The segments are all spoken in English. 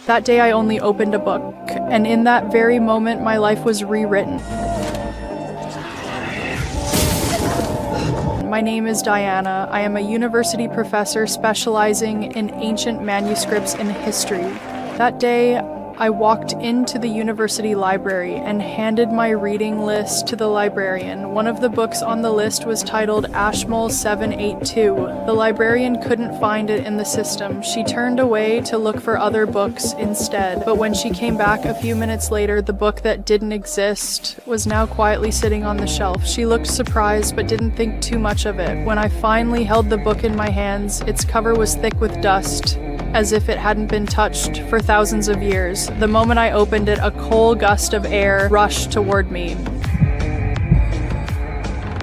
That day I only opened a book, and in that very moment my life was rewritten. My name is Diana. I am a university professor specializing in ancient manuscripts and history. That day, I walked into the university library and handed my reading list to the librarian. One of the books on the list was titled Ashmole 782. The librarian couldn't find it in the system. She turned away to look for other books instead. But when she came back a few minutes later, the book that didn't exist was now quietly sitting on the shelf. She looked surprised but didn't think too much of it. When I finally held the book in my hands, its cover was thick with dust, as if it hadn't been touched for thousands of years. The moment I opened it, a cold gust of air rushed toward me.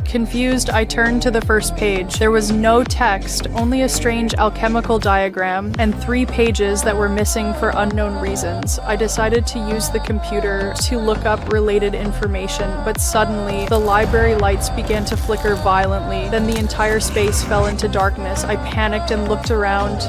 Confused, I turned to the first page. There was no text, only a strange alchemical diagram, and 3 pages that were missing for unknown reasons. I decided to use the computer to look up related information, but suddenly, the library lights began to flicker violently. Then the entire space fell into darkness. I panicked and looked around,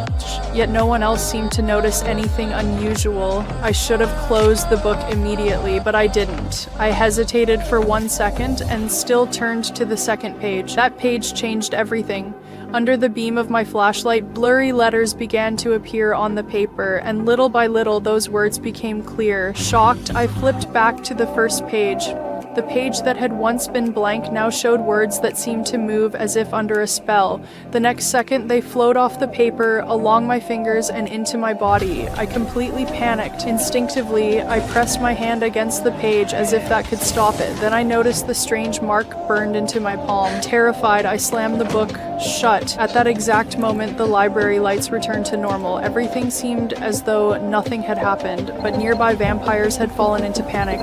yet no one else seemed to notice anything unusual. I should have closed the book immediately, but I didn't. I hesitated for 1 second and still turned to the second page. That page changed everything. Under the beam of my flashlight, blurry letters began to appear on the paper, and little by little those words became clear. Shocked, I flipped back to the first page. The page that had once been blank now showed words that seemed to move as if under a spell. The next second, they flowed off the paper, along my fingers, and into my body. I completely panicked. Instinctively, I pressed my hand against the page as if that could stop it. Then I noticed the strange mark burned into my palm. Terrified, I slammed the book shut. At that exact moment, the library lights returned to normal. Everything seemed as though nothing had happened, but nearby vampires had fallen into panic.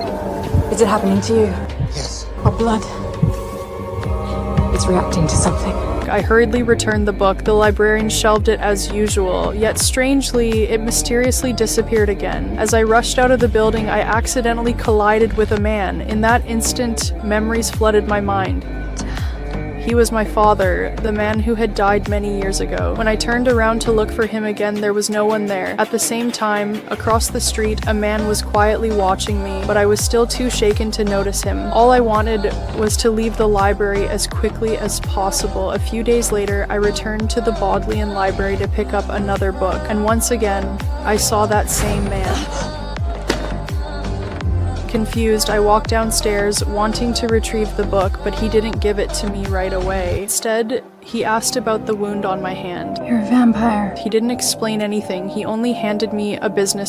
Is it happening to you? Yes. Our blood. It's reacting to something. I hurriedly returned the book. The librarian shelved it as usual, yet strangely, it mysteriously disappeared again. As I rushed out of the building, I accidentally collided with a man. In that instant, memories flooded my mind. He was my father, the man who had died many years ago. When I turned around to look for him again, there was no one there. At the same time, across the street, a man was quietly watching me, but I was still too shaken to notice him. All I wanted was to leave the library as quickly as possible. A few days later, I returned to the Bodleian Library to pick up another book, and once again, I saw that same man. Confused, I walked downstairs, wanting to retrieve the book, but he didn't give it to me right away. Instead, he asked about the wound on my hand. You're a vampire. He didn't explain anything. He only handed me a business